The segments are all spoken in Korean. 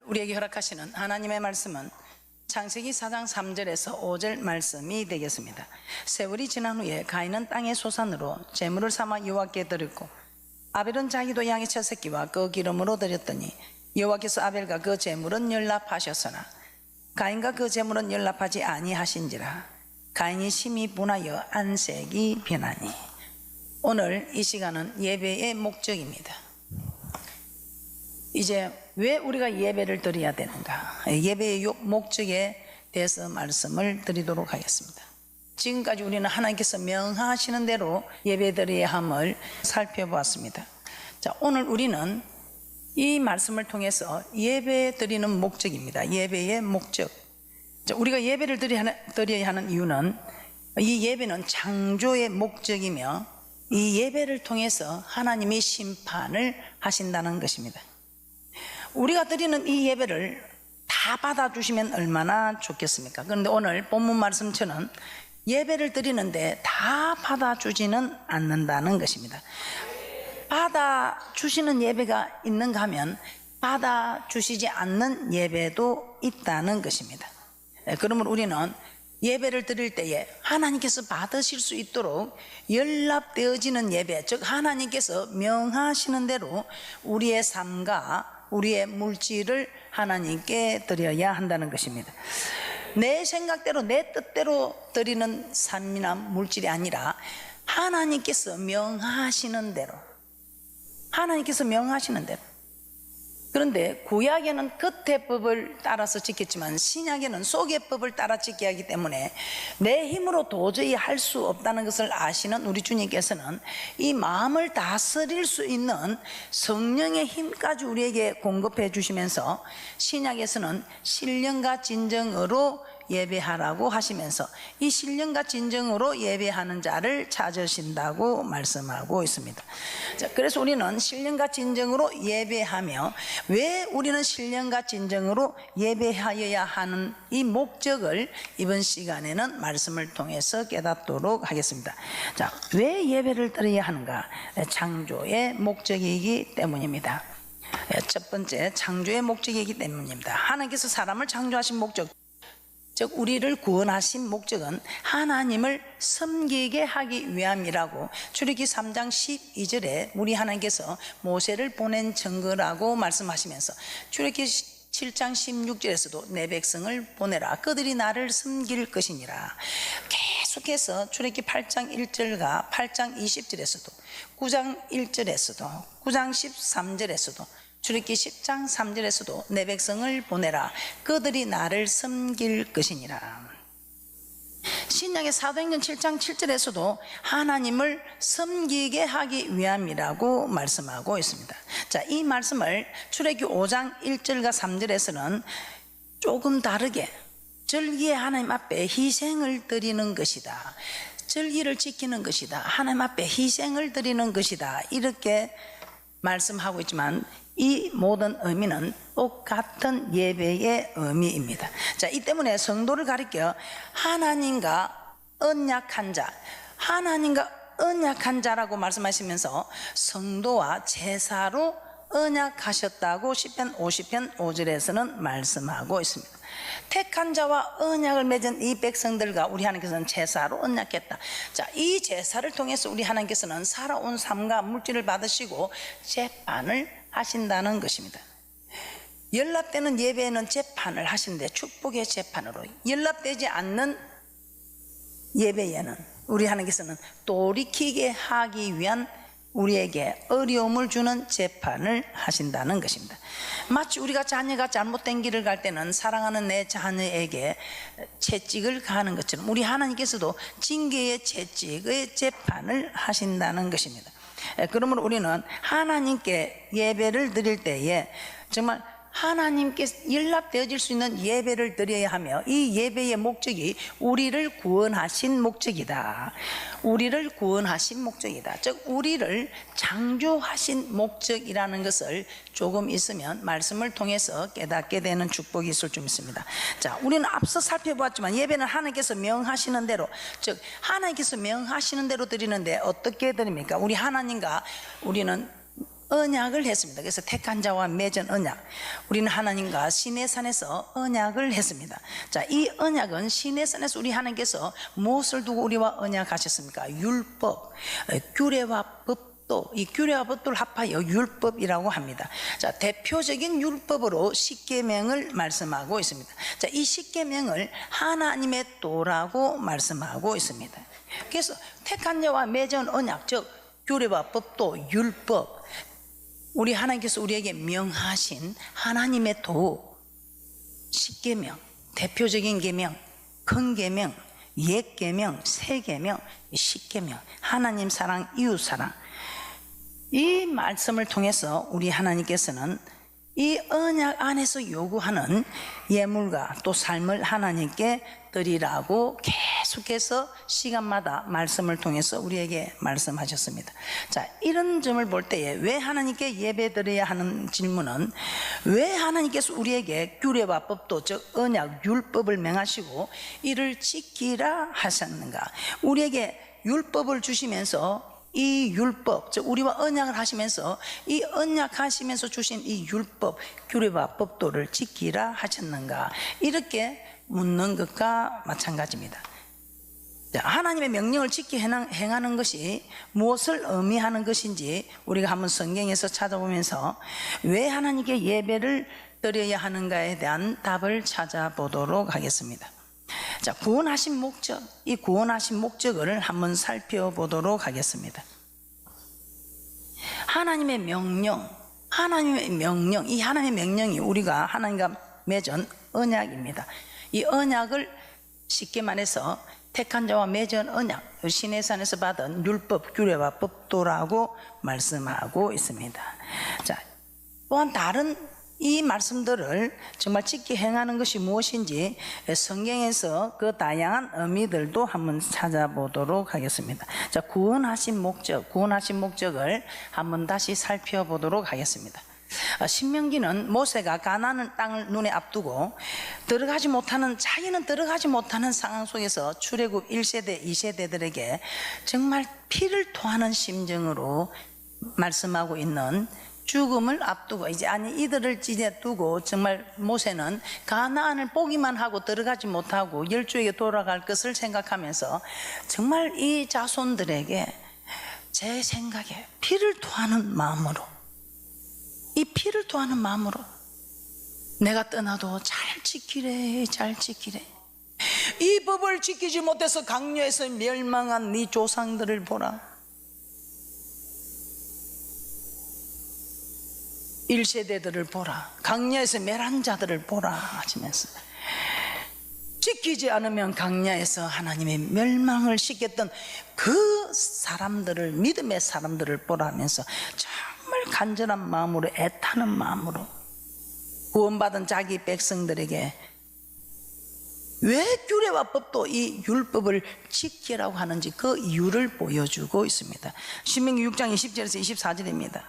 우리에게 허락하시는 하나님의 말씀은 창세기 4장 3절에서 5절 말씀이 되겠습니다. 세월이 지난 후에 가인은 땅의 소산으로 제물을 삼아 여호와께 드렸고 아벨은 자기도 양의 첫 새끼와 그 기름으로 드렸더니 여호와께서 아벨과 그 제물은 연락하셨으나 가인과 그 제물은 연락하지 아니하신지라. 가인이 심히 분하여 안색이 변하니. 오늘 이 시간은 예배의 목적입니다. 이제 왜 우리가 예배를 드려야 되는가, 예배의 목적에 대해서 말씀을 드리도록 하겠습니다. 지금까지 우리는 하나님께서 명하시는 대로 예배 드려야 함을 살펴보았습니다. 자, 오늘 우리는 이 말씀을 통해서 예배 드리는 목적입니다. 예배의 목적. 자, 우리가 예배를 드려야 하는 이유는 이 예배는 창조의 목적이며 이 예배를 통해서 하나님이 심판을 하신다는 것입니다. 우리가 드리는 이 예배를 다 받아주시면 얼마나 좋겠습니까? 그런데 오늘 본문 말씀처럼 예배를 드리는데 다 받아주지는 않는다는 것입니다. 받아주시는 예배가 있는가 하면 받아주시지 않는 예배도 있다는 것입니다. 그러면 우리는 예배를 드릴 때에 하나님께서 받으실 수 있도록 연락되어지는 예배, 즉 하나님께서 명하시는 대로 우리의 삶과 우리의 물질을 하나님께 드려야 한다는 것입니다. 내 생각대로 내 뜻대로 드리는 삶이나 물질이 아니라 하나님께서 명하시는 대로, 하나님께서 명하시는 대로. 그런데 구약에는 겉의 법을 따라서 지켰지만 신약에는 속의 법을 따라 지켜야 하기 때문에 내 힘으로 도저히 할 수 없다는 것을 아시는 우리 주님께서는 이 마음을 다스릴 수 있는 성령의 힘까지 우리에게 공급해 주시면서 신약에서는 신령과 진정으로 예배하라고 하시면서 이 신령과 진정으로 예배하는 자를 찾으신다고 말씀하고 있습니다. 자, 그래서 우리는 신령과 진정으로 예배하며, 왜 우리는 신령과 진정으로 예배하여야 하는 이 목적을 이번 시간에는 말씀을 통해서 깨닫도록 하겠습니다. 자, 왜 예배를 드려야 하는가? 창조의 목적이기 때문입니다. 첫 번째, 창조의 목적이기 때문입니다. 하나님께서 사람을 창조하신 목적, 즉 우리를 구원하신 목적은 하나님을 섬기게 하기 위함이라고 출애굽기 3장 12절에 우리 하나님께서 모세를 보낸 증거라고 말씀하시면서 출애굽기 7장 16절에서도 내 백성을 보내라, 그들이 나를 섬길 것이니라. 계속해서 출애굽기 8장 1절과 8장 20절에서도 9장 1절에서도 9장 13절에서도 출애굽기 10장 3절에서도 내 백성을 보내라, 그들이 나를 섬길 것이니라. 신약의 사도행전 7장 7절에서도 하나님을 섬기게 하기 위함이라고 말씀하고 있습니다. 자, 이 말씀을 출애굽기 5장 1절과 3절에서는 조금 다르게 절기의 하나님 앞에 희생을 드리는 것이다, 절기를 지키는 것이다, 하나님 앞에 희생을 드리는 것이다, 이렇게 말씀하고 있지만 이 모든 의미는 똑같은 예배의 의미입니다. 자, 이 때문에 성도를 가리켜 하나님과 언약한 자, 하나님과 언약한 자라고 말씀하시면서 성도와 제사로 언약하셨다고 시편 50편 5절에서는 말씀하고 있습니다. 택한 자와 언약을 맺은 이 백성들과 우리 하나님께서는 제사로 언약했다. 자, 이 제사를 통해서 우리 하나님께서는 살아온 삶과 물질을 받으시고 재판을 하신다는 것입니다. 연락되는 예배에는 재판을 하시는데 축복의 재판으로, 연락되지 않는 예배에는 우리 하나님께서는 돌이키게 하기 위한 우리에게 어려움을 주는 재판을 하신다는 것입니다. 마치 우리가 자녀가 잘못된 길을 갈 때는 사랑하는 내 자녀에게 채찍을 가하는 것처럼 우리 하나님께서도 징계의 채찍의 재판을 하신다는 것입니다. 그러므로 우리는 하나님께 예배를 드릴 때에 정말 하나님께 연락되어질 수 있는 예배를 드려야 하며, 이 예배의 목적이 우리를 구원하신 목적이다, 우리를 구원하신 목적이다, 즉 우리를 창조하신 목적이라는 것을 조금 있으면 말씀을 통해서 깨닫게 되는 축복이 있을 줄 믿습니다. 자, 우리는 앞서 살펴보았지만 예배는 하나님께서 명하시는 대로, 즉 하나님께서 명하시는 대로 드리는데 어떻게 드립니까? 우리 하나님과 우리는 언약을 했습니다. 그래서 택한 자와 맺은 언약, 우리는 하나님과 시내산에서 언약을 했습니다. 자, 이 언약은 시내산에서 우리 하나님께서 무엇을 두고 우리와 언약하셨습니까? 율법, 규례와 법도, 이 규례와 법도를 합하여 율법이라고 합니다. 자, 대표적인 율법으로 십계명을 말씀하고 있습니다. 자, 이 십계명을 하나님의 도라고 말씀하고 있습니다. 그래서 택한 자와 맺은 언약, 즉 규례와 법도, 율법, 우리 하나님께서 우리에게 명하신 하나님의 도, 십계명, 대표적인 계명, 큰 계명, 옛 계명, 새 계명, 십계명, 하나님 사랑, 이웃 사랑, 이 말씀을 통해서 우리 하나님께서는 이 언약 안에서 요구하는 예물과 또 삶을 하나님께 드리라고 계속해서 시간마다 말씀을 통해서 우리에게 말씀하셨습니다. 자, 이런 점을 볼 때에 왜 하나님께 예배 드려야 하는 질문은, 왜 하나님께서 우리에게 규례와 법도, 즉 언약, 율법을 명하시고 이를 지키라 하셨는가? 우리에게 율법을 주시면서 이 율법, 즉 우리와 언약을 하시면서 이 언약하시면서 주신 이 율법, 규례와 법도를 지키라 하셨는가? 이렇게 묻는 것과 마찬가지입니다. 하나님의 명령을 지켜 행하는 것이 무엇을 의미하는 것인지 우리가 한번 성경에서 찾아보면서 왜 하나님께 예배를 드려야 하는가에 대한 답을 찾아보도록 하겠습니다. 자, 구원하신 목적, 이 구원하신 목적을 한번 살펴보도록 하겠습니다. 하나님의 명령, 이 하나님의 명령이 우리가 하나님과 맺은 언약입니다. 이 언약을 쉽게 말해서 택한 자와 맺은 언약, 시내산에서 받은 율법, 규례와 법도라고 말씀하고 있습니다. 자, 또한 다른 이 말씀들을 정말 지켜 행하는 것이 무엇인지 성경에서 그 다양한 의미들도 한번 찾아보도록 하겠습니다. 자, 구원하신 목적을 한번 다시 살펴보도록 하겠습니다. 신명기는 모세가 가나안 땅을 눈에 앞두고 자기는 들어가지 못하는 상황 속에서 출애굽 1세대, 2세대들에게 정말 피를 토하는 심정으로 말씀하고 있는, 죽음을 앞두고 이들을 두고 정말 모세는 가나안을 보기만 하고 들어가지 못하고 열조에게 돌아갈 것을 생각하면서 정말 이 자손들에게 제 생각에 피를 토하는 마음으로, 이 피를 토하는 마음으로 내가 떠나도 잘 지키래, 이 법을 지키지 못해서 강요해서 멸망한 네 조상들을 보라, 1세대들을 보라, 강야에서 멸한 자들을 보라 하시면서, 지키지 않으면 강야에서 하나님의 멸망을 시켰던 그 사람들을, 믿음의 사람들을 보라 하면서 정말 간절한 마음으로, 애타는 마음으로 구원받은 자기 백성들에게 왜 규례와 법도 이 율법을 지키라고 하는지 그 이유를 보여주고 있습니다. 신명기 6장 20절에서 24절입니다.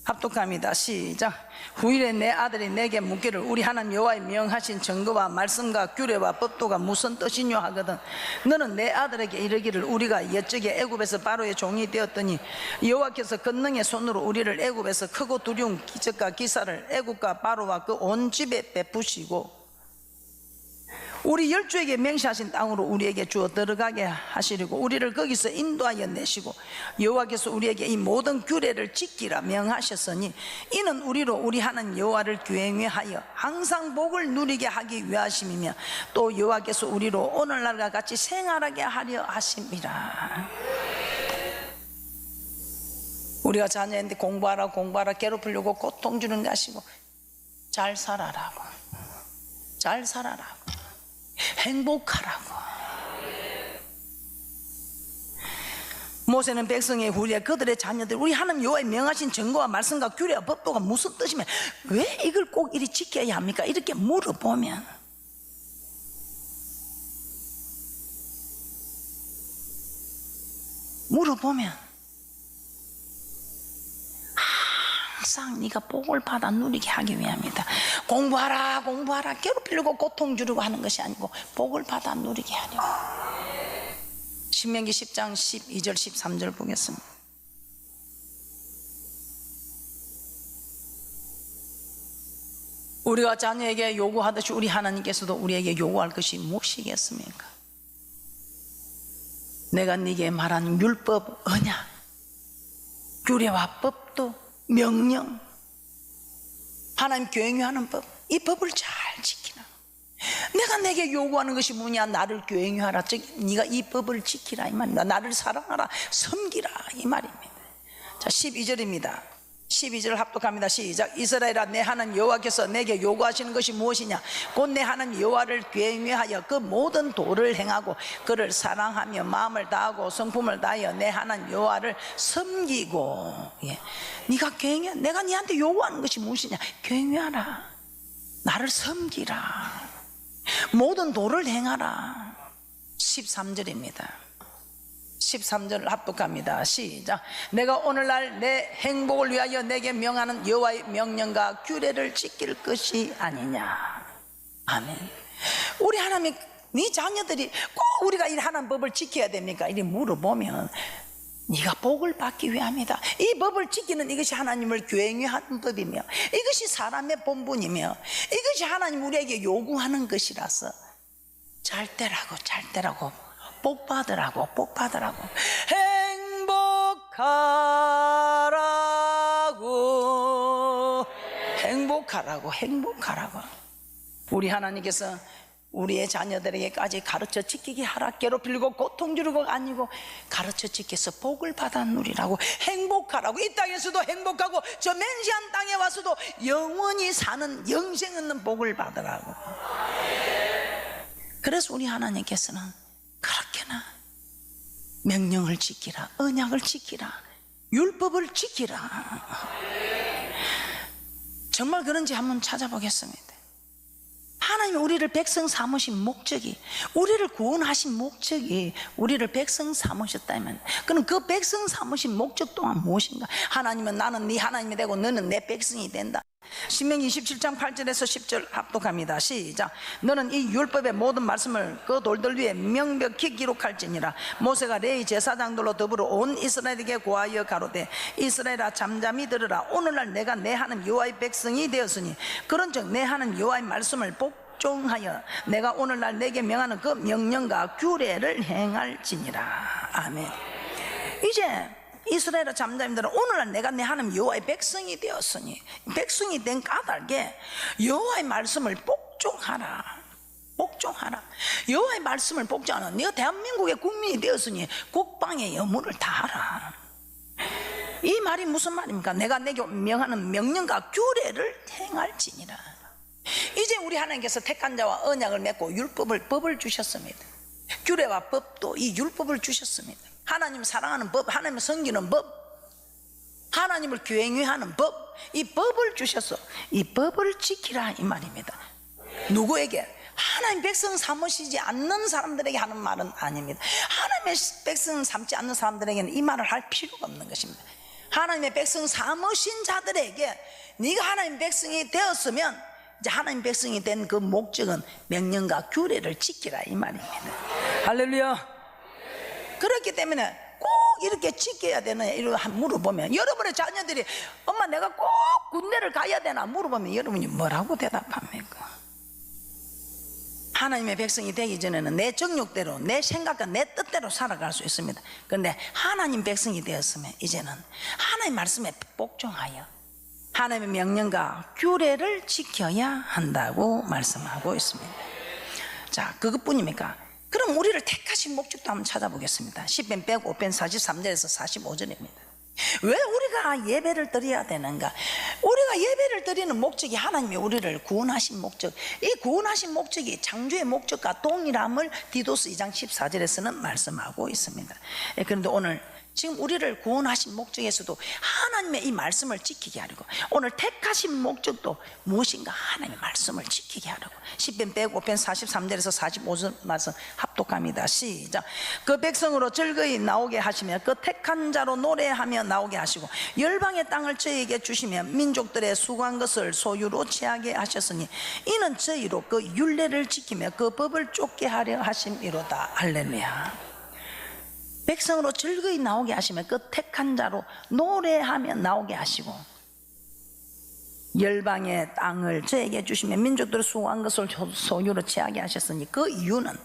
합독합니다. 시작. 후일에 내 아들이 내게 묻기를 우리 하나님 여호와의 명하신 증거와 말씀과 규례와 법도가 무슨 뜻이뇨 하거든 너는 내 아들에게 이르기를 우리가 옛적에 애굽에서 바로의 종이 되었더니 여호와께서 권능의 손으로 우리를 애굽에서 크고 두려운 기적과 기사를 애굽과 바로와 그 온 집에 베푸시고 우리 열조에게 맹세하신 땅으로 우리에게 주어 들어가게 하시려고 우리를 거기서 인도하여 내시고 여호와께서 우리에게 이 모든 규례를 지키라 명하셨으니 이는 우리로 우리 하나님 여호와를 경외하여 항상 복을 누리게 하기 위하심이며 또 여호와께서 우리로 오늘날과 같이 생활하게 하려 하심이라. 우리가 자녀한테 공부하라 괴롭히려고 고통 주는 게 아니고 잘 살아라고, 행복하라고. 모세는 백성의 후리에 그들의 자녀들 우리 하나님 여호와의 명하신 증거와 말씀과 규례와 법도가 무슨 뜻이면 왜 이걸 꼭 이리 지켜야 합니까? 이렇게 물어보면 항상 네가 복을 받아 누리게 하기 위함이다. 공부하라 괴롭히려고 고통 주려고 하는 것이 아니고 복을 받아 누리게 하려고. 신명기 10장 12절 13절 보겠습니다. 우리가 자녀에게 요구하듯이 우리 하나님께서도 우리에게 요구할 것이 무엇이겠습니까? 내가 네게 말한 율법, 언약, 규례와 법도, 명령, 하나님 교행하는 법, 이 법을 잘 지키라. 내가 내게 요구하는 것이 뭐냐? 나를 교행하라, 즉 네가 이 법을 지키라 이 말입니다. 나를 사랑하라, 섬기라 이 말입니다. 자, 12절입니다 12절 합독합니다. 시작. 이스라엘아, 내 하나님 여호와께서 내게 요구하시는 것이 무엇이냐? 곧 내 하나님 여호와를 경외하여 그 모든 도를 행하고 그를 사랑하며 마음을 다하고 성품을 다하여 내 하나님 여호와를 섬기고. 예. 네가 경외, 내가 네한테 요구하는 것이 무엇이냐? 경외하라, 나를 섬기라, 모든 도를 행하라. 13절입니다 13절을 합독합니다. 시작. 내가 오늘날 내 행복을 위하여 내게 명하는 여호와의 명령과 규례를 지킬 것이 아니냐. 아멘. 우리 하나님, 네 자녀들이 꼭 우리가 이 하나님 법을 지켜야 됩니까? 이렇게 물어보면 네가 복을 받기 위함이다. 이 법을 지키는 이것이 하나님을 경외하는 법이며 이것이 사람의 본분이며 이것이 하나님 우리에게 요구하는 것이라서 잘 되라고 복 받으라고 행복하라고. 우리 하나님께서 우리의 자녀들에게까지 가르쳐 지키게 하라. 괴롭히고 고통 주려고 아니고 가르쳐 지켜서 복을 받아 누리라고, 행복하라고. 이 땅에서도 행복하고 저 맹시한 땅에 와서도 영원히 사는 영생 있는 복을 받으라고. 그래서 우리 하나님께서는 그렇게나 명령을 지키라, 언약을 지키라, 율법을 지키라. 정말 그런지 한번 찾아보겠습니다. 하나님이 우리를 백성 삼으신 목적이, 우리를 구원하신 목적이 우리를 백성 삼으셨다면, 그럼 그 백성 삼으신 목적 또한 무엇인가? 하나님은 나는 네 하나님이 되고 너는 내 백성이 된다. 신명기 27장 8절에서 10절 합독합니다. 시작. 너는 이 율법의 모든 말씀을 그 돌들 위에 명백히 기록할지니라. 모세가 레위 제사장들로 더불어 온 이스라엘에게 고하여 가로되, 이스라엘아, 잠잠히 들으라. 오늘날 내가 내 하나님 여호와의 백성이 되었으니 그런즉 내 하나님 여호와의 말씀을 복종하여 내가 오늘날 내게 명하는 그 명령과 규례를 행할지니라. 아멘. 이제 이스라엘아, 잠잠히들아, 오늘날 내가 내 하나님 여호와의 백성이 되었으니, 백성이 된 까닭에 여호와의 말씀을 복종하라. 여호와의 말씀을 복종하라. 네가 대한민국의 국민이 되었으니 국방의 의무를 다하라. 이 말이 무슨 말입니까? 내가 내게 명하는 명령과 규례를 행할지니라. 이제 우리 하나님께서 택한 자와 언약을 맺고 법을 주셨습니다. 규례와 법도 이 율법을 주셨습니다. 하나님 사랑하는 법, 하나님을 섬기는 법, 하나님을 경외하는 법, 이 법을 주셔서 이 법을 지키라 이 말입니다. 누구에게? 하나님 백성 삼으시지 않는 사람들에게 하는 말은 아닙니다. 하나님의 백성 삼지 않는 사람들에게는 이 말을 할 필요가 없는 것입니다. 하나님의 백성 삼으신 자들에게 네가 하나님 백성이 되었으면 이제 하나님 백성이 된 그 목적은 명령과 규례를 지키라 이 말입니다. 할렐루야. 그렇기 때문에 꼭 이렇게 지켜야 되느냐 이렇게 물어보면, 여러분의 자녀들이 엄마 내가 꼭 군대를 가야 되나 물어보면 여러분이 뭐라고 대답합니까? 하나님의 백성이 되기 전에는 내 정욕대로, 내 생각과 내 뜻대로 살아갈 수 있습니다. 그런데 하나님 백성이 되었으면 이제는 하나님 말씀에 복종하여 하나님의 명령과 규례를 지켜야 한다고 말씀하고 있습니다. 자, 그것뿐입니까? 그럼 우리를 택하신 목적도 한번 찾아보겠습니다. 10편 105편 43절에서 45절입니다. 왜 우리가 예배를 드려야 되는가? 우리가 예배를 드리는 목적이 하나님이 우리를 구원하신 목적, 이 구원하신 목적이 창조의 목적과 동일함을 디도스 2장 14절에서는 말씀하고 있습니다. 그런데 오늘 지금 우리를 구원하신 목적에서도 하나님의 이 말씀을 지키게 하려고, 오늘 택하신 목적도 무엇인가? 하나님의 말씀을 지키게 하려고. 10편 105편 43절에서 45절 말씀 합독합니다. 시작. 그 백성으로 즐거이 나오게 하시며 그 택한 자로 노래하며 나오게 하시고 열방의 땅을 저희에게 주시며 민족들의 수고한 것을 소유로 취하게 하셨으니 이는 저희로 그 율례를 지키며 그 법을 쫓게 하려 하심이로다. 할렐루야. 백성으로 즐거이 나오게 하시며 그 택한 자로 노래하며 나오게 하시고, 열방의 땅을 저에게 주시며 민족들을 수고한 것을 소유로 취하게 하셨으니 그 이유는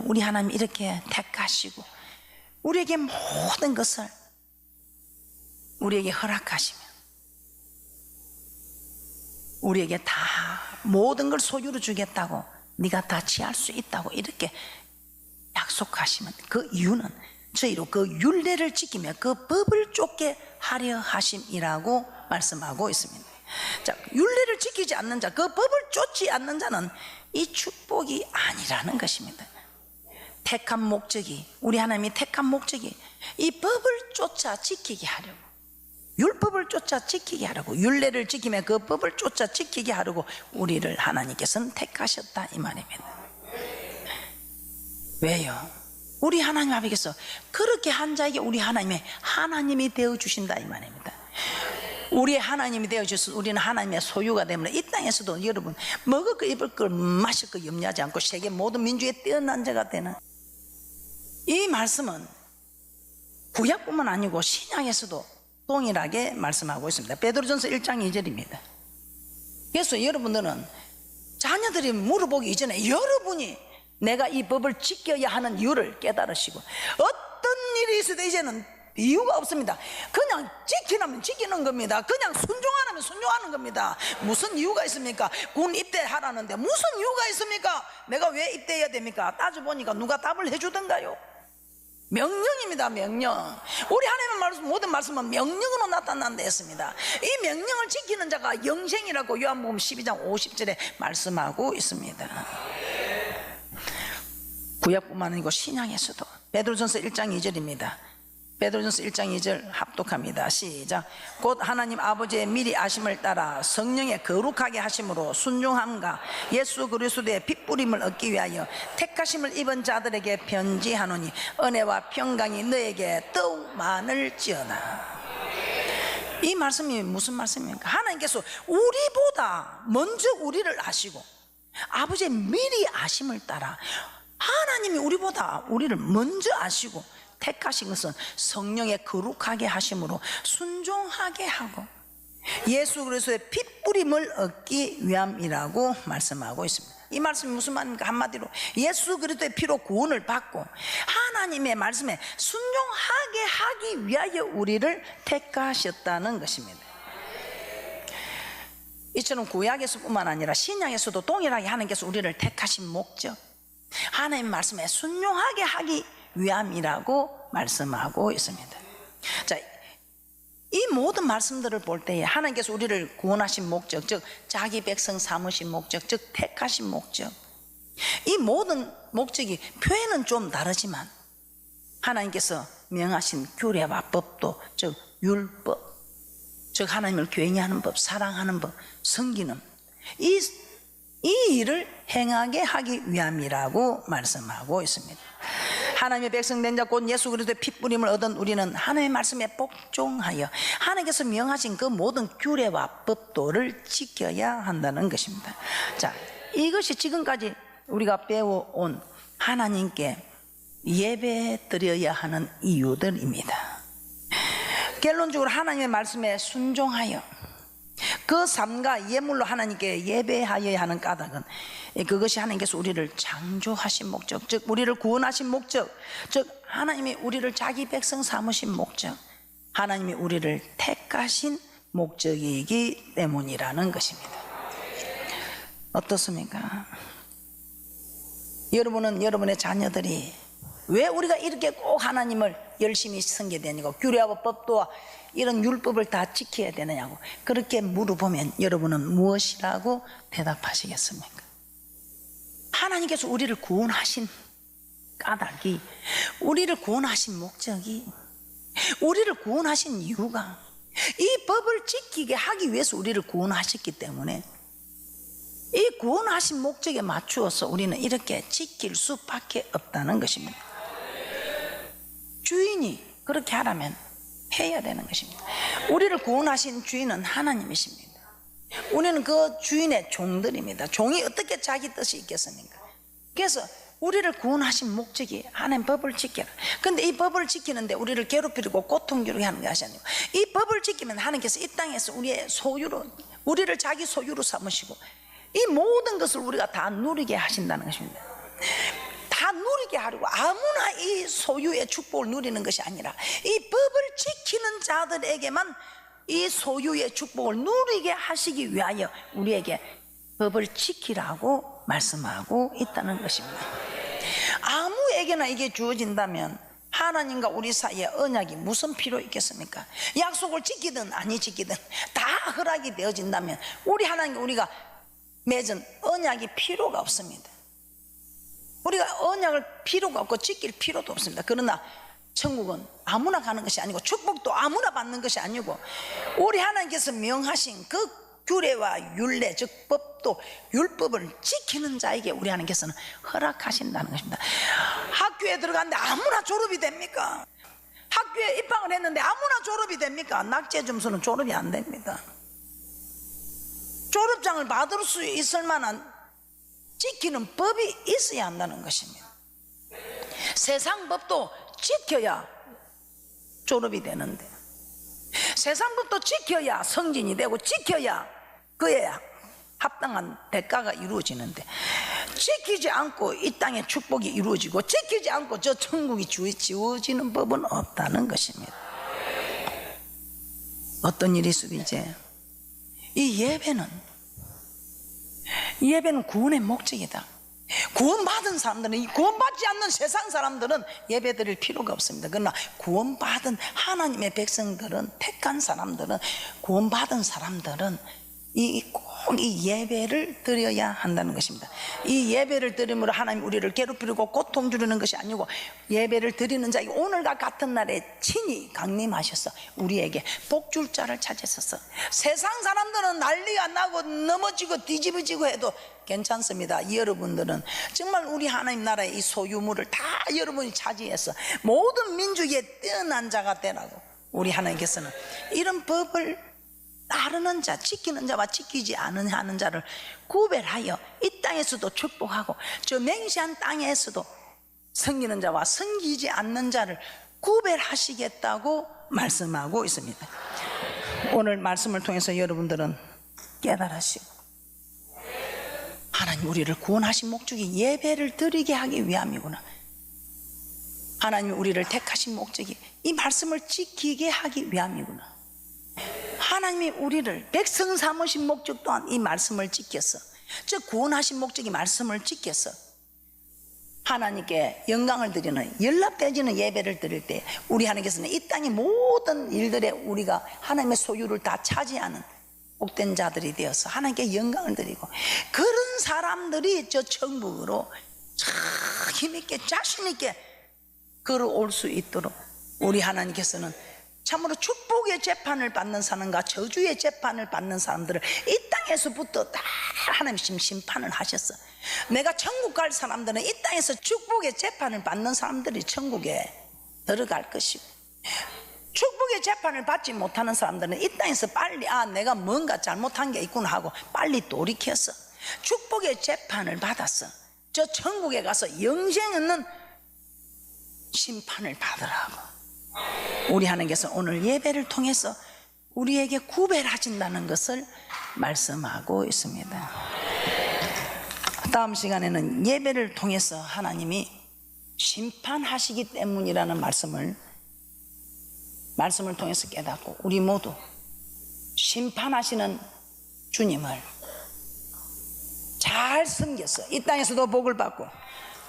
우리 하나님이 이렇게 택하시고 우리에게 모든 것을 우리에게 허락하시며 우리에게 다 모든 걸 소유로 주겠다고, 네가 다 취할 수 있다고 이렇게 약속하시면 그 이유는 저희로 그 율례를 지키며 그 법을 쫓게 하려 하심이라고 말씀하고 있습니다. 자, 율례를 지키지 않는 자, 그 법을 쫓지 않는 자는 이 축복이 아니라는 것입니다. 택한 목적이, 우리 하나님이 택한 목적이 이 법을 쫓아 지키게 하려고, 율법을 쫓아 지키게 하려고, 율례를 지키며 그 법을 쫓아 지키게 하려고 우리를 하나님께서는 택하셨다 이 말입니다. 왜요? 우리 하나님 앞에서 그렇게 한 자에게 우리 하나님이 되어주신다 이 말입니다. 우리의 하나님이 되어주셔서 우리는 하나님의 소유가 되면 이 땅에서도 여러분 먹을 거 입을 거 마실 거 염려하지 않고 세계 모든 민족에 뛰어난 자가 되는, 이 말씀은 구약뿐만 아니고 신약에서도 동일하게 말씀하고 있습니다. 베드로전서 1장 2절입니다. 그래서 여러분들은 자녀들이 물어보기 이전에 여러분이 내가 이 법을 지켜야 하는 이유를 깨달으시고, 어떤 일이 있어도 이제는 이유가 없습니다. 그냥 지키라면 지키는 겁니다. 그냥 순종하라면 순종하는 겁니다. 무슨 이유가 있습니까? 군 입대하라는데 무슨 이유가 있습니까? 내가 왜 입대해야 됩니까? 따져보니까 누가 답을 해주던가요? 명령입니다. 명령. 우리 하나님의 말씀, 모든 말씀은 명령으로 나타난다 했습니다. 이 명령을 지키는 자가 영생이라고 요한복음 12장 50절에 말씀하고 있습니다. 구약뿐만 아니고 신약에서도 베드로전서 1장 2절입니다. 베드로전서 1장 2절 합독합니다. 시작. 곧 하나님 아버지의 미리 아심을 따라 성령의 거룩하게 하심으로 순종함과 예수 그리스도의 핏부림을 얻기 위하여 택하심을 입은 자들에게 편지하노니 은혜와 평강이 너에게 더욱 많을지어다. 이 말씀이 무슨 말씀입니까? 하나님께서 우리보다 먼저 우리를 아시고 아버지의 미리 아심을 따라 하나님이 우리를 먼저 아시고 택하신 것은 성령의 거룩하게 하심으로 순종하게 하고 예수 그리스도의 핏부림을 얻기 위함이라고 말씀하고 있습니다. 이 말씀이 무슨 말입니까? 한마디로 예수 그리스도의 피로 구원을 받고 하나님의 말씀에 순종하게 하기 위하여 우리를 택하셨다는 것입니다. 이처럼 구약에서뿐만 아니라 신약에서도 동일하게 하나님께서 우리를 택하신 목적, 하나님의 말씀에 순종하게 하기 위함이라고 말씀하고 있습니다. 자, 이 모든 말씀들을 볼 때에 하나님께서 우리를 구원하신 목적, 즉 자기 백성 삼으신 목적, 즉 택하신 목적, 이 모든 목적이 표현은 좀 다르지만 하나님께서 명하신 규례와 법도, 즉 율법, 즉 하나님을 굉해하는 법, 사랑하는 법, 섬기는 이 일을 행하게 하기 위함이라고 말씀하고 있습니다. 하나님의 백성 된 자 곧 예수 그리스도의 핏부림을 얻은 우리는 하나님의 말씀에 복종하여 하나님께서 명하신 그 모든 규례와 법도를 지켜야 한다는 것입니다. 자, 이것이 지금까지 우리가 배워온 하나님께 예배 드려야 하는 이유들입니다. 결론적으로 하나님의 말씀에 순종하여 그 삶과 예물로 하나님께 예배하여야 하는 까닭은 그것이 하나님께서 우리를 창조하신 목적, 즉 우리를 구원하신 목적, 즉 하나님이 우리를 자기 백성 삼으신 목적, 하나님이 우리를 택하신 목적이기 때문이라는 것입니다. 어떻습니까? 여러분은 여러분의 자녀들이 왜 우리가 이렇게 꼭 하나님을 열심히 섬겨야 되냐고, 규례와 법도와 이런 율법을 다 지켜야 되느냐고 그렇게 물어보면 여러분은 무엇이라고 대답하시겠습니까? 하나님께서 우리를 구원하신 까닭이, 우리를 구원하신 목적이, 우리를 구원하신 이유가 이 법을 지키게 하기 위해서 우리를 구원하셨기 때문에 이 구원하신 목적에 맞추어서 우리는 이렇게 지킬 수밖에 없다는 것입니다. 주인이 그렇게 하라면 해야 되는 것입니다. 우리를 구원하신 주인은 하나님이십니다. 우리는 그 주인의 종들입니다. 종이 어떻게 자기 뜻이 있겠습니까? 그래서 우리를 구원하신 목적이 하나님 법을 지켜라. 근데 이 법을 지키는데 우리를 괴롭히고 고통 주게 하는 것이 아니고, 이 법을 지키면 하나님께서 이 땅에서 우리의 소유로, 우리를 자기 소유로 삼으시고 이 모든 것을 우리가 다 누리게 하신다는 것입니다. 다 누리게 하려고 아무나 이 소유의 축복을 누리는 것이 아니라 이 법을 지키는 자들에게만 이 소유의 축복을 누리게 하시기 위하여 우리에게 법을 지키라고 말씀하고 있다는 것입니다. 아무에게나 이게 주어진다면 하나님과 우리 사이에 언약이 무슨 필요 있겠습니까? 약속을 지키든 아니 지키든 다 허락이 되어진다면 우리 하나님과 우리가 맺은 언약이 필요가 없습니다. 우리가 언약을 필요가 없고 지킬 필요도 없습니다. 그러나 천국은 아무나 가는 것이 아니고 축복도 아무나 받는 것이 아니고 우리 하나님께서 명하신 그 규례와 율례, 즉 법도 율법을 지키는 자에게 우리 하나님께서는 허락하신다는 것입니다. 학교에 들어갔는데 아무나 졸업이 됩니까? 학교에 입학을 했는데 아무나 졸업이 됩니까? 낙제 점수는 졸업이 안 됩니다. 졸업장을 받을 수 있을 만한 지키는 법이 있어야 한다는 것입니다. 세상 법도 지켜야 졸업이 되는데, 세상 법도 지켜야 성진이 되고 지켜야 그에 합당한 대가가 이루어지는데, 지키지 않고 이 땅에 축복이 이루어지고 지키지 않고 저 천국이 지어지는 법은 없다는 것입니다. 어떤 일이 있어도 이제 이 예배는 구원의 목적이다. 구원받은 사람들은, 이 구원받지 않는 세상 사람들은 예배 드릴 필요가 없습니다. 그러나 구원받은 하나님의 백성들은, 택한 사람들은, 구원받은 사람들은 꼭 이 예배를 드려야 한다는 것입니다. 이 예배를 드림으로 하나님 우리를 괴롭히고 고통 주려는 것이 아니고, 예배를 드리는 자에게 오늘과 같은 날에 친히 강림하셔서 우리에게 복 줄 자를 찾으셔서, 세상 사람들은 난리가 나고 넘어지고 뒤집어지고 해도 괜찮습니다. 여러분들은 정말 우리 하나님 나라의 이 소유물을 다 여러분이 차지해서 모든 민족의 뛰어난 자가 되라고 우리 하나님께서는 이런 법을 따르는 자, 지키는 자와 지키지 않는 자를 구별하여 이 땅에서도 축복하고 저 맹세한 땅에서도 섬기는 자와 섬기지 않는 자를 구별하시겠다고 말씀하고 있습니다. 오늘 말씀을 통해서 여러분들은 깨달으시고, 하나님 우리를 구원하신 목적이 예배를 드리게 하기 위함이구나. 하나님 우리를 택하신 목적이 이 말씀을 지키게 하기 위함이구나. 하나님이 우리를 백성 삼으신 목적 또한 이 말씀을 지켜서, 저 구원하신 목적이 말씀을 지켜서 하나님께 영광을 드리는, 연락되어지는 예배를 드릴 때 우리 하나님께서는 이 땅의 모든 일들에 우리가 하나님의 소유를 다 차지하는 복된 자들이 되어서 하나님께 영광을 드리고, 그런 사람들이 저 천국으로 힘있게 자신있게 걸어올 수 있도록 우리 하나님께서는 참으로 축복의 재판을 받는 사람과 저주의 재판을 받는 사람들을 이 땅에서부터 다 하나님 심판을 하셨어. 내가 천국 갈 사람들은 이 땅에서 축복의 재판을 받는 사람들이 천국에 들어갈 것이고, 축복의 재판을 받지 못하는 사람들은 이 땅에서 빨리 내가 뭔가 잘못한 게 있구나 하고 빨리 돌이켜서 축복의 재판을 받았어. 저 천국에 가서 영생 없는 심판을 받으라고 우리 하나님께서 오늘 예배를 통해서 우리에게 구별하신다는 것을 말씀하고 있습니다. 다음 시간에는 예배를 통해서 하나님이 심판하시기 때문이라는 말씀을 통해서 깨닫고, 우리 모두 심판하시는 주님을 잘 섬겨서 이 땅에서도 복을 받고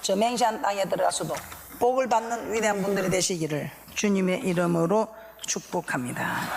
저 맹세한 땅에 들어가서도 복을 받는 위대한 분들이 되시기를 주님의 이름으로 축복합니다.